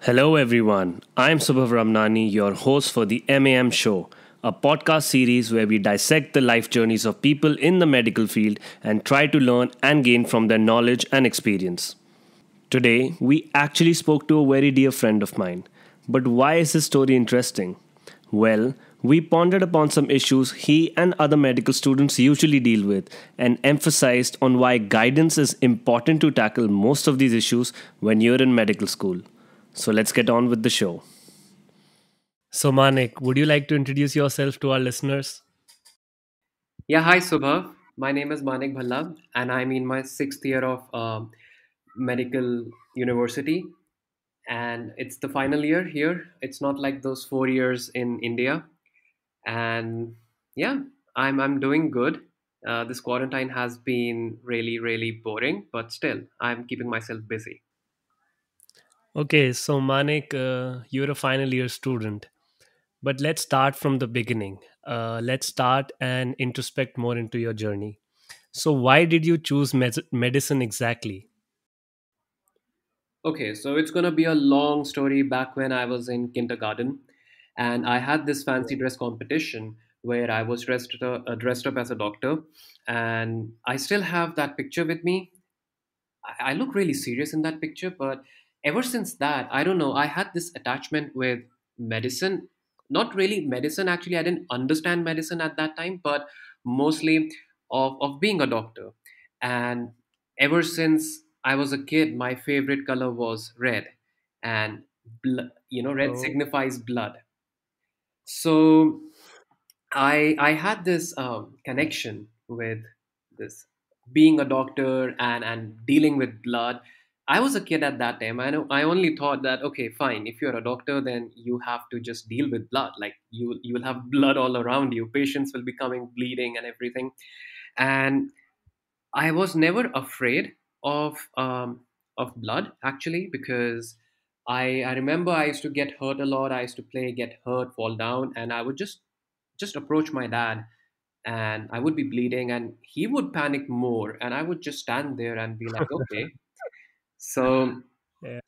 Hello, everyone. I'm Subhav Ramnani, your host for the MAM Show, a podcast series where we dissect the life journeys of people in the medical field and try to learn and gain from their knowledge and experience. Today, we actually spoke to a very dear friend of mine. But why is his story interesting? Well, we pondered upon some issues he and other medical students usually deal with and emphasized on why guidance is important to tackle most of these issues when you're in medical school. So let's get on with the show. So, Manik, would you like to introduce yourself to our listeners? Yeah, hi Subhav. My name is Manik Bhalla, and I'm in my sixth year of medical university, and it's the final year here. It's not like those 4 years in India, and yeah, I'm doing good. This quarantine has been really boring, but still, I'm keeping myself busy. Okay, so Manik, you're a final year student, but let's start from the beginning. Let's start and introspect more into your journey. So, why did you choose medicine exactly? Okay, so it's gonna be a long story back when I was in kindergarten, and I had this fancy dress competition where I was dressed up as a doctor, and I still have that picture with me. I look really serious in that picture, but ever since that, I don't know, I had this attachment with medicine. Not really medicine, actually, I didn't understand medicine at that time, but mostly of being a doctor. And ever since I was a kid, my favorite color was red. And, red Oh, signifies blood. So I had this connection with this being a doctor and dealing with blood. I was a kid at that time. I only thought that okay, fine. If you're a doctor, then you have to just deal with blood. Like you will have blood all around you. Patients will be coming bleeding and everything. And I was never afraid of blood actually because I remember I used to get hurt a lot. I used to play, get hurt, fall down, and I would just approach my dad and I would be bleeding and he would panic more and I would just stand there and be like, okay. So yeah.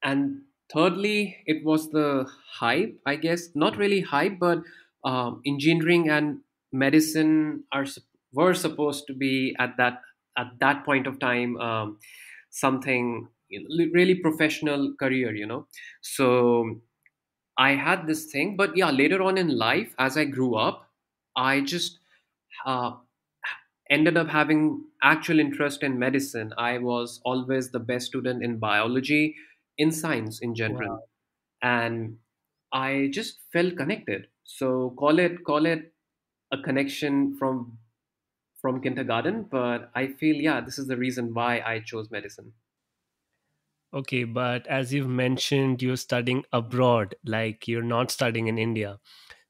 and thirdly, it was the hype, I guess. Not really hype, but engineering and medicine were supposed to be at that point of time something really professional career, So I had this thing, but yeah, later on in life, as I grew up, I just uh, ended up having actual interest in medicine. I was always the best student in biology, in science in general, Wow. and I just felt connected. So call it a connection from kindergarten, but I feel yeah, this is the reason why I chose medicine. Okay, but as you've mentioned, you're studying abroad, like you're not studying in India.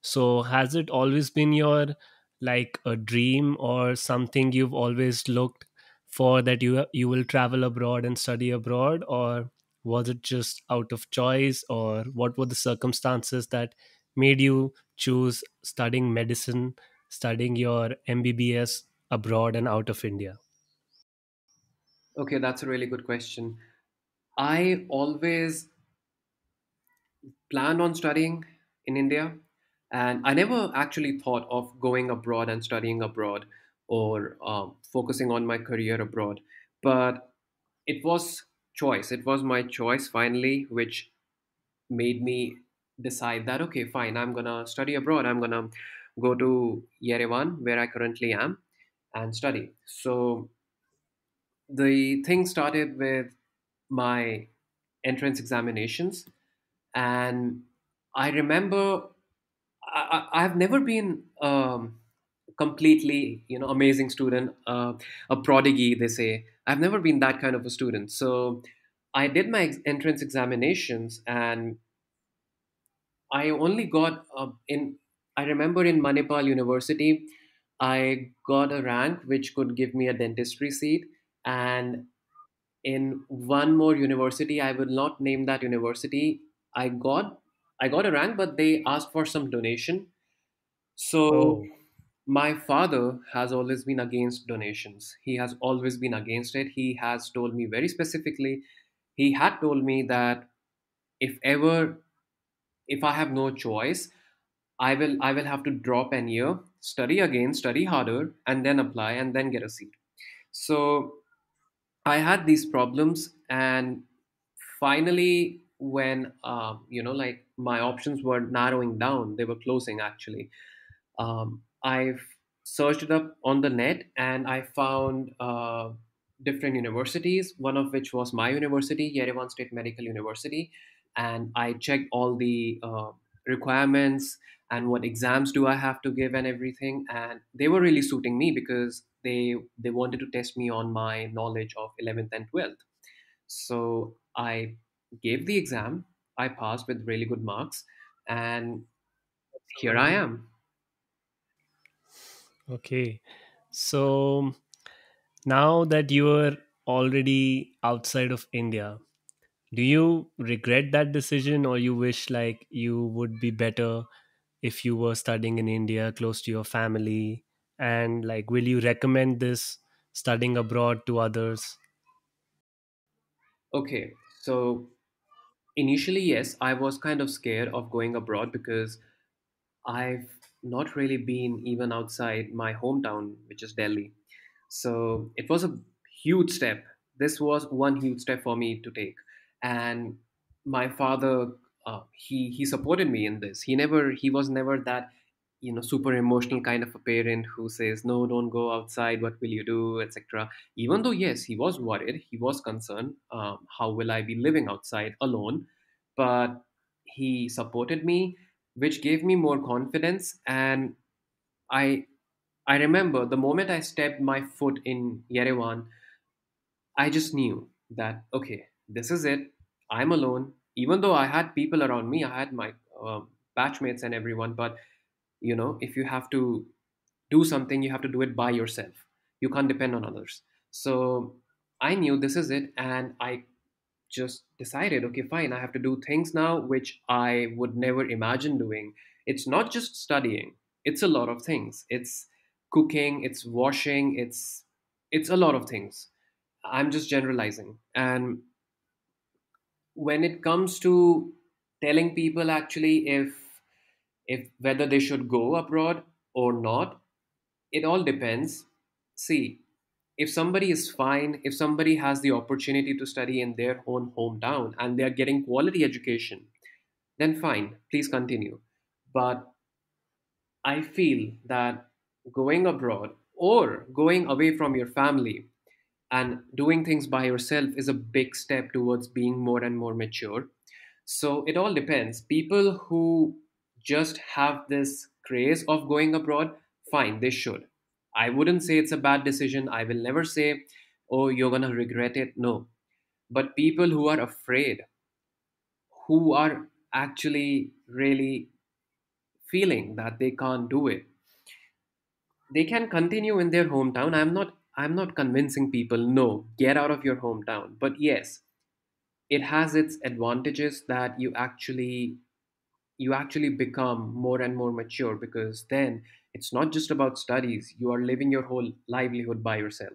So, has it always been your like a dream or something you've always looked for that you will travel abroad and study abroad, or was it just out of choice, or what were the circumstances that made you choose studying medicine, studying your MBBS abroad and out of India? Okay, that's a really good question. I always planned on studying in India, and I never actually thought of going abroad and studying abroad or focusing on my career abroad. But it was choice. It was my choice finally, which made me decide that okay, fine, I'm gonna study abroad. I'm gonna go to Yerevan, where I currently am, and study. So the thing started with my entrance examinations, and I remember I've never been completely, amazing student, a prodigy, they say. I've never been that kind of a student. So I did my entrance examinations, and I only got in. I remember in Manipal University, I got a rank which could give me a dentistry seat, and in one more university, I will not name that university. I got I got a rank, but they asked for some donation. So Oh, my father has always been against donations. He has always been against it. He has told me very specifically, he had told me that if ever, if I have no choice, I will have to drop an year, study again, study harder, and then apply and then get a seat. So I had these problems, and finally, when like my options were narrowing down, they were closing actually. I've searched it up on the net, and I found different universities, one of which was my university, Yerevan State Medical University. And I checked all the requirements and what exams do I have to give and everything. And they were really suiting me because they wanted to test me on my knowledge of 11th and 12th. So I gave the exam, I passed with really good marks, and here I am. Okay. So now that you are already outside of India, do you regret that decision, or you wish like you would be better if you were studying in India close to your family? And like, will you recommend this studying abroad to others? Okay, so initially, yes, I was kind of scared of going abroad because I've not really been even outside my hometown, which is Delhi. So it was a huge step. This was one huge step for me to take. And my father, he supported me in this. He was never that, super emotional kind of a parent who says, no, don't go outside. What will you do, etc. Even though, yes, he was worried, he was concerned. How will I be living outside alone? But he supported me, which gave me more confidence. And I I remember the moment I stepped my foot in Yerevan, I just knew that, okay, this is it. I'm alone. Even though I had people around me, I had my batchmates and everyone, but if you have to do something, you have to do it by yourself. You can't depend on others. So I knew this is it, and I just decided, okay, fine, I have to do things now which I would never imagine doing. It's not just studying, it's a lot of things. It's cooking, it's washing, it's a lot of things. I'm just generalizing. And when it comes to telling people actually if whether they should go abroad or not, it all depends. See, if somebody is fine, if somebody has the opportunity to study in their own hometown and they are getting quality education, then fine, please continue. But I feel that going abroad or going away from your family and doing things by yourself is a big step towards being more and more mature. So it all depends. People who just have this craze of going abroad, fine, they should. I wouldn't say it's a bad decision. I will never say, oh, you're going to regret it. No. But people who are afraid, who are actually really feeling that they can't do it, they can continue in their hometown. I'm not convincing people, no, get out of your hometown. But yes, it has its advantages that you actually become more and more mature, because then it's not just about studies, you are living your whole livelihood by yourself.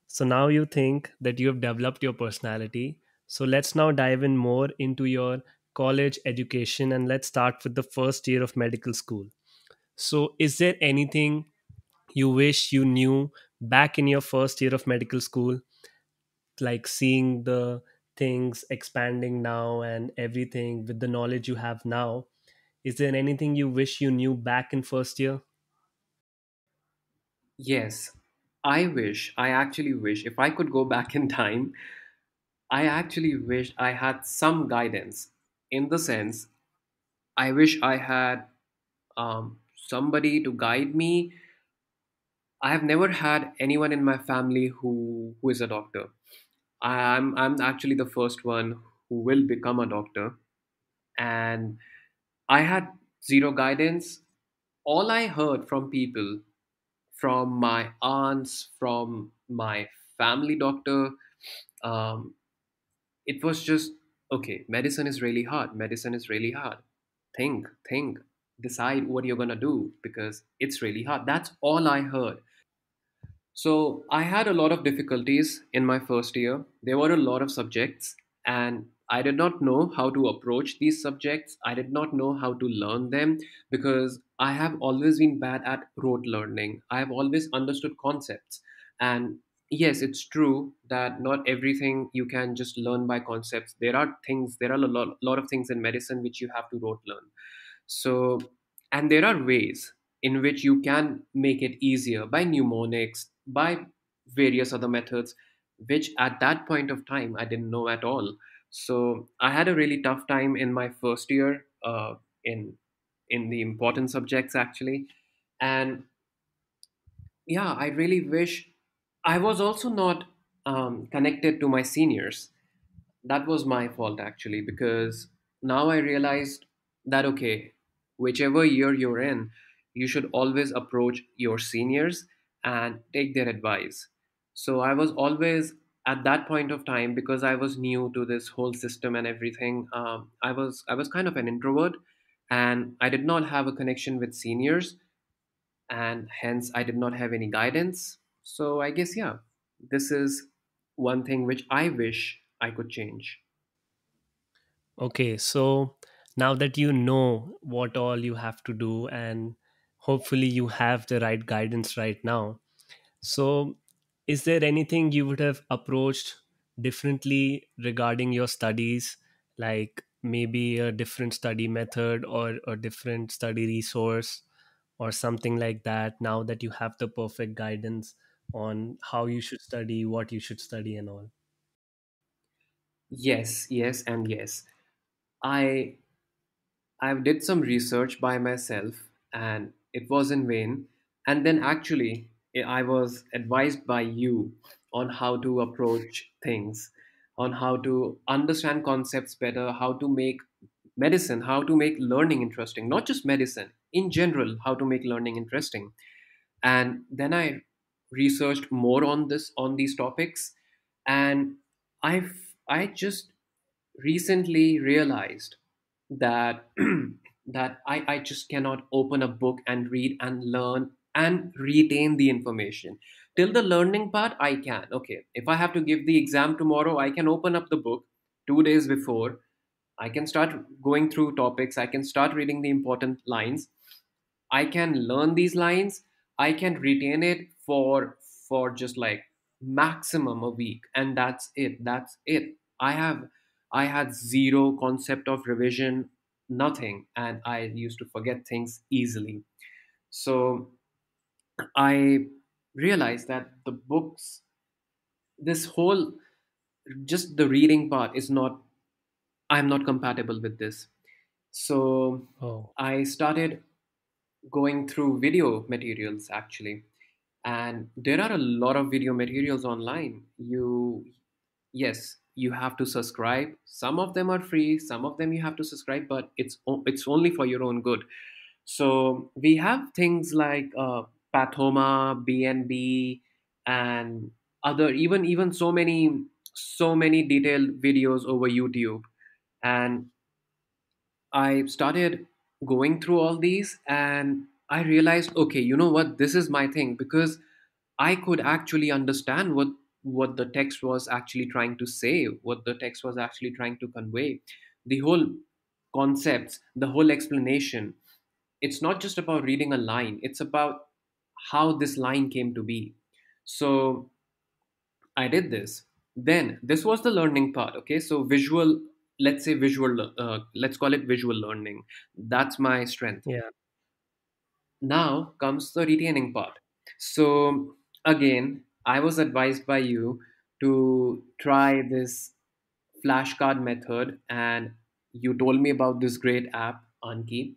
So now you think that you have developed your personality. So let's now dive in more into your college education, and let's start with the first year of medical school. So, is there anything you wish you knew back in your first year of medical school, like seeing the things expanding now and everything with the knowledge you have now? Is there anything you wish you knew back in first year? Yes, I actually wish if I could go back in time, I actually wish I had some guidance. In the sense, I wish I had somebody to guide me. I have never had anyone in my family who is a doctor. I'm actually the first one who will become a doctor, and I had zero guidance. All I heard from people, from my aunts, from my family doctor, um, it was just, okay, medicine is really hard. Medicine is really hard. Think, decide what you're gonna do because it's really hard. That's all I heard. So I had a lot of difficulties in my first year. There were a lot of subjects, and I did not know how to approach these subjects. I did not know how to learn them because I have always been bad at rote learning. I have always understood concepts. And yes, it's true that not everything you can just learn by concepts. There are lot of things in medicine which you have to rote learn. So, and there are ways in which you can make it easier by mnemonics, by various other methods, which at that point of time I didn't know at all. So I had a really tough time in my first year in the important subjects actually, and yeah, I really wish I was also not connected to my seniors. That was my fault actually, because now I realized that okay, whichever year you're in, you should always approach your seniors and take their advice. So I was always at that point of time, because I was new to this whole system and everything. I was kind of an introvert, and I did not have a connection with seniors, and hence I did not have any guidance. So I guess yeah, this is one thing which I wish I could change. Okay, so now that you know what all you have to do, and hopefully you have the right guidance right now, so is there anything you would have approached differently regarding your studies, like maybe a different study method or a different study resource or something like that, now that you have the perfect guidance on how you should study, what you should study, and all? Yes, yes, and yes. I I did some research by myself, and it was in vain. And then actually I was advised by you on how to approach things, on how to understand concepts better, how to make medicine, how to make learning interesting, not just medicine, in general, how to make learning interesting. And then I researched more on these topics, and I just recently realized that I just cannot open a book and read and learn and retain the information. Till the learning part, I can. Okay, if I have to give the exam tomorrow, I can open up the book 2 days before. I can start going through topics. I can start reading the important lines. I can learn these lines. I can retain it for just like maximum a week, and that's it. That's it. I had zero concept of revision, nothing, and I used to forget things easily. So I realized that the books, this whole just the reading part is not. I'm not compatible with this. So Oh, I started going through video materials actually, and there are a lot of video materials online. Yes, you have to subscribe. Some of them are free, some of them you have to subscribe, but it's only for your own good. So we have things like pathoma, bnb, and other, even so many detailed videos over YouTube. And I started going through all these, and I realized, okay, you know what? This is my thing, because I could actually understand what the text was actually trying to say, what the text was actually trying to convey. The whole concepts, the whole explanation. It's not just about reading a line, it's about how this line came to be. So I did this. Then this was the learning part. Okay, so visual, let's say visual, let's call it visual learning. That's my strength. yeah. Now comes the retaining part. So again, I was advised by you to try this flashcard method, and you told me about this great app, Anki,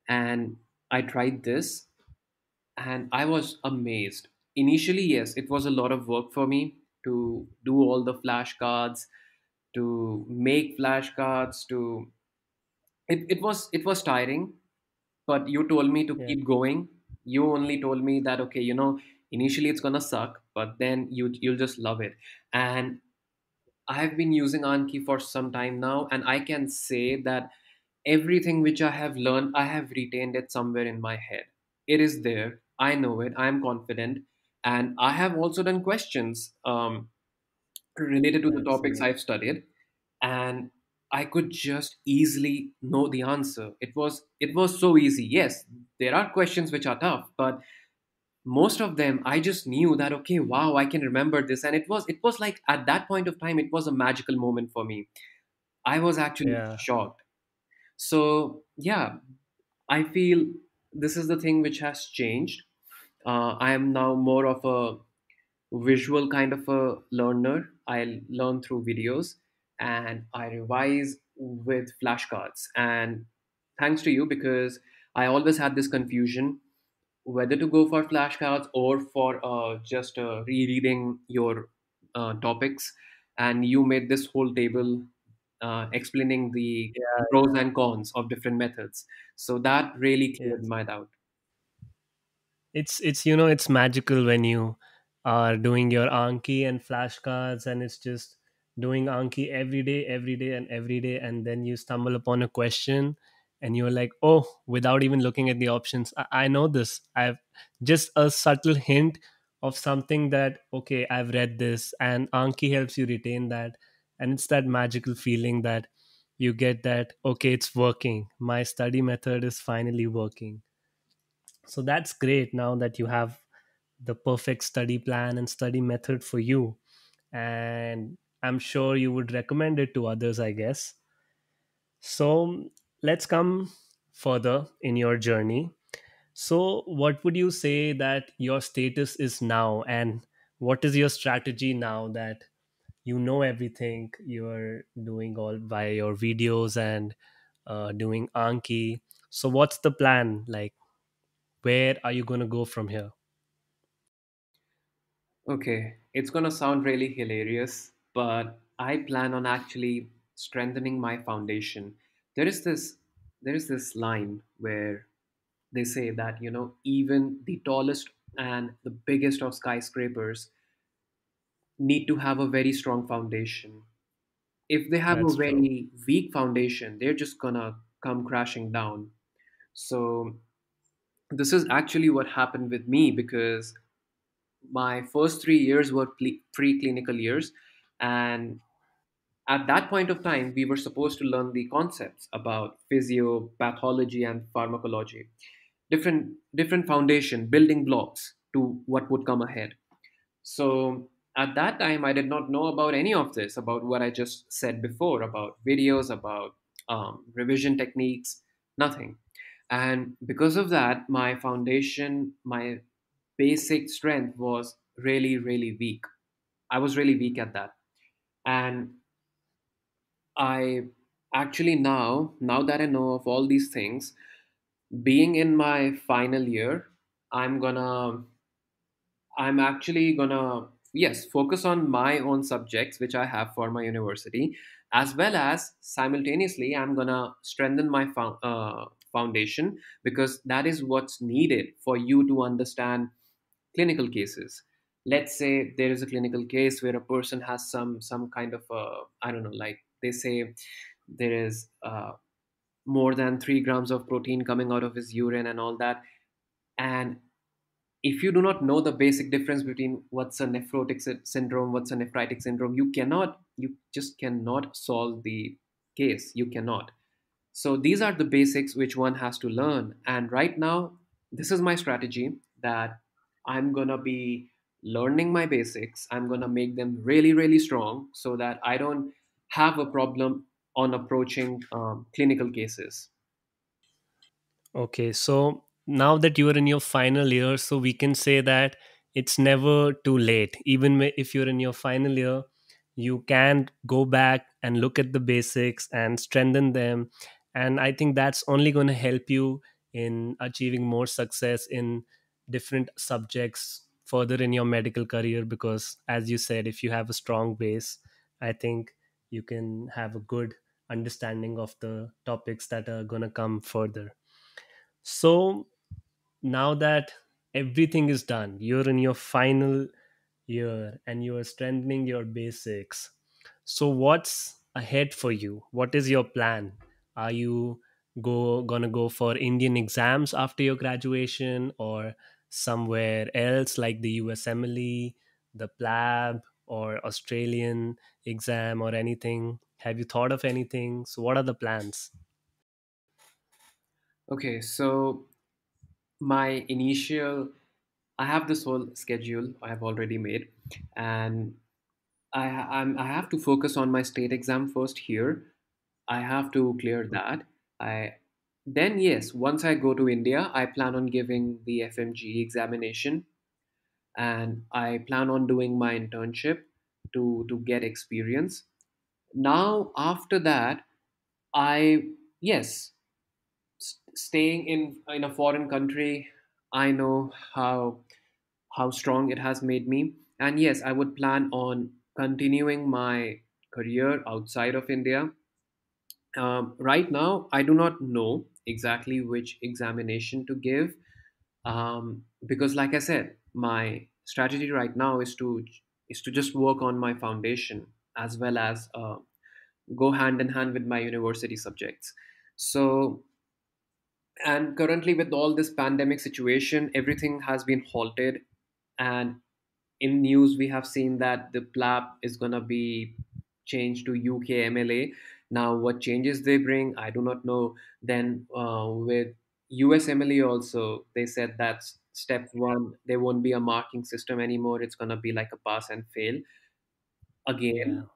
and I tried this, and I was amazed. Initially, yes, it was a lot of work for me to do all the flashcards, to make flashcards, to it was tiring, but you told me to Yeah. keep going. You only told me that okay, initially it's gonna suck, but then you'll just love it. And I have been using Anki for some time now, and I can say that everything which I have learned, I have retained it somewhere in my head. It is there. I know it. I am confident. And I have also done questions related to the That's topics great. I've studied. And I could just easily know the answer. It was so easy. Yes, there are questions which are tough, but most of them I just knew that, okay, wow, I can remember this. And it was like, at that point of time, it was a magical moment for me. I was actually Yeah. shocked. So yeah, I feel this is the thing which has changed. I am now more of a visual kind of a learner. I learn through videos and I revise with flashcards. And thanks to you, because I always had this confusion whether to go for flashcards or for just rereading your topics. And you made this whole table explaining the Yeah. pros and cons of different methods. So that really cleared Yes. my doubt. It's it's magical when you are doing your Anki and flashcards, and it's just doing Anki every day and every day, and then you stumble upon a question, and you're like, oh, without even looking at the options, I know this. I've just a subtle hint of something that, okay, I've read this, and Anki helps you retain that, and it's that magical feeling that you get that, okay, it's working. My study method is finally working. So that's great now that you have the perfect study plan and study method for you. And I'm sure you would recommend it to others, I guess. So let's come further in your journey. So, what would you say that your status is now, and what is your strategy now that you know everything? You're doing all via your videos and doing Anki. So, what's the plan? Like, where are you going to go from here? Okay, it's gonna sound really hilarious, but I plan on actually strengthening my foundation. There is this there is this line where they say that, even the tallest and the biggest of skyscrapers need to have a very strong foundation. If they have a That's true. very weak foundation, they're just gonna come crashing down. So this is actually what happened with me, because my first 3 years were pre-clinical years. And at that point of time, we were supposed to learn the concepts about physiopathology and pharmacology, different foundation building blocks to what would come ahead. So at that time, I did not know about any of this, about what I just said before, about videos, about revision techniques, nothing. And because of that, my foundation, my basic strength was really, really weak. I was really weak at that. And I actually, now that I know of all these things, being in my final year, I'm gonna I'm actually gonna, yes, focus on my own subjects which I have for my university, as well as simultaneously I'm gonna strengthen my foundation, because that is what's needed for you to understand clinical cases. Let's say there is a clinical case where a person has some kind of I don't know, like they say there is more than 3 grams of protein coming out of his urine and all that. And if you do not know the basic difference between what's a nephrotic syndrome, what's a nephritic syndrome, you just cannot solve the case. You cannot. So these are the basics which one has to learn. And right now, this is my strategy, that I'm gonna be learning my basics. I'm gonna make them really, really strong so that I don't have a problem on approaching clinical cases. Okay, so now that you are in your final year, so we can say that it's never too late. Even if you're in your final year, you can go back and look at the basics and strengthen them. And I think that's only going to help you in achieving more success in different subjects further in your medical career. Because, as you said, if you have a strong base, I think you can have a good understanding of the topics that are going to come further. So now that everything is done, you're in your final year and you're strengthening your basics. So what's ahead for you? What is your plan? Are you gonna go for Indian exams after your graduation, or somewhere else like the USMLE, the PLAB, or Australian exam or anything? Have you thought of anything? So, what are the plans? Okay, so my initial, I have this whole schedule I have already made, and I have to focus on my state exam first here. I have to clear that. I Then yes, once I go to India, I plan on giving the FMG examination, and I plan on doing my internship to get experience. Now after that, I yes, staying in a foreign country, I know how strong it has made me. And yes, I would plan on continuing my career outside of India. Right now, I do not know exactly which examination to give, because, like I said, my strategy right now is to just work on my foundation as well as go hand in hand with my university subjects. So, and currently, with all this pandemic situation, everything has been halted, and in news we have seen that the PLAP is going to be changed to UKMLA. Now what changes they bring, I do not know. Then with USMLA also, they said that step one, there won't be a marking system anymore. It's going to be like a pass and fail Yeah. again.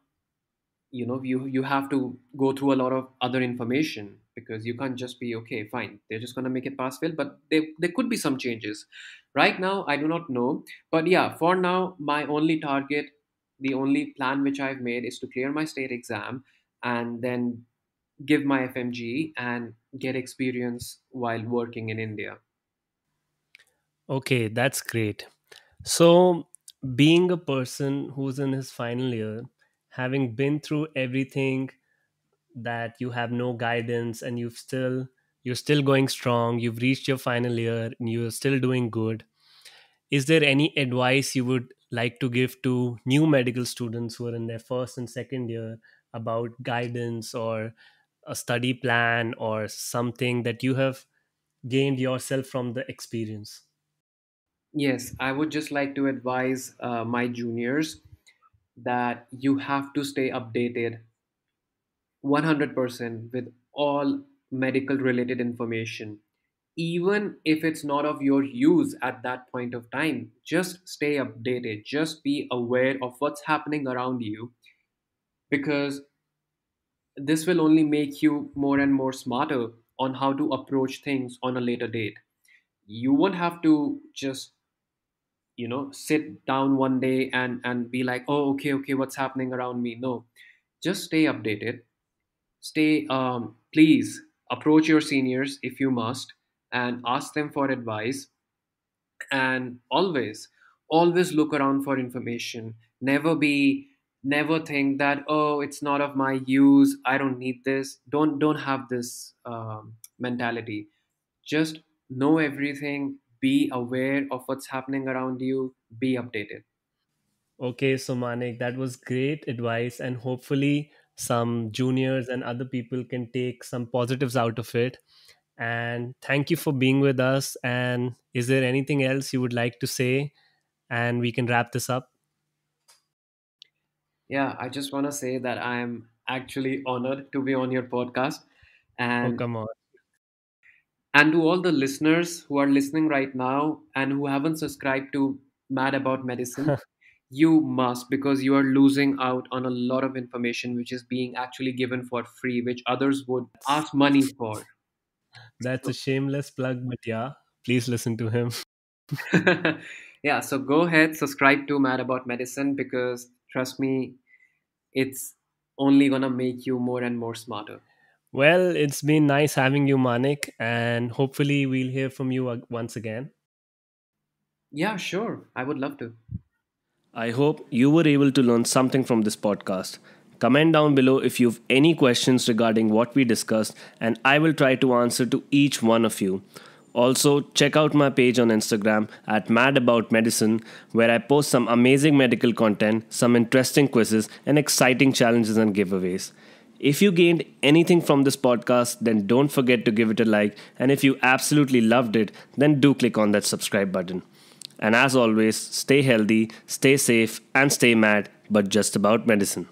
You have to go through a lot of other information, because you can't just be okay fine, they're just going to make it pass fail, but there could be some changes. Right now I do not know, but yeah, for now my only target, the only plan which I've made, is to clear my state exam and then give my FMG and get experience while working in India. Okay, that's great. So, being a person who's in his final year, having been through everything, that you have no guidance and you're still going strong, you've reached your final year and you're still doing good. Is there any advice you would like to give to new medical students who are in their first and second year about guidance or a study plan or something that you have gained yourself from the experience? Yes, I would just like to advise my juniors that you have to stay updated 100% with all medical related information. Even if it's not of your use at that point of time, just stay updated, just be aware of what's happening around you, because this will only make you more and more smarter on how to approach things on a later date. You won't have to just sit down one day and be like, oh, okay, okay, what's happening around me. No, just stay updated. Stay, please approach your seniors if you must and ask them for advice. And always look around for information. Never think that, oh, it's not of my use, I don't need this. Don't have this mentality. Just know everything, be aware of what's happening around you, be updated. Okay, so Manik, that was great advice, and hopefully, some juniors and other people can take some positives out of it. And thank you for being with us. And is there anything else you would like to say? And we can wrap this up. Yeah, I just want to say that I'm actually honored to be on your podcast. Oh, and come on. And to all the listeners who are listening right now and who haven't subscribed to Mad About Medicine, you must, because you are losing out on a lot of information which is being actually given for free, which others would ask money for. That's a So, shameless plug, but yeah, please listen to him. yeah, so go ahead, subscribe to Mad About Medicine, because trust me, it's only gonna make you more and more smarter. Well, it's been nice having you, Manik, and hopefully, we'll hear from you once again. Yeah, sure. I would love to. I hope you were able to learn something from this podcast. Comment down below if you have any questions regarding what we discussed, and I will try to answer to each one of you. Also, check out my page on Instagram at Mad About Medicine, where I post some amazing medical content, some interesting quizzes, and exciting challenges and giveaways. If you gained anything from this podcast, then don't forget to give it a like, and if you absolutely loved it, then do click on that subscribe button. And as always, stay healthy, stay safe, and stay mad, but just about medicine.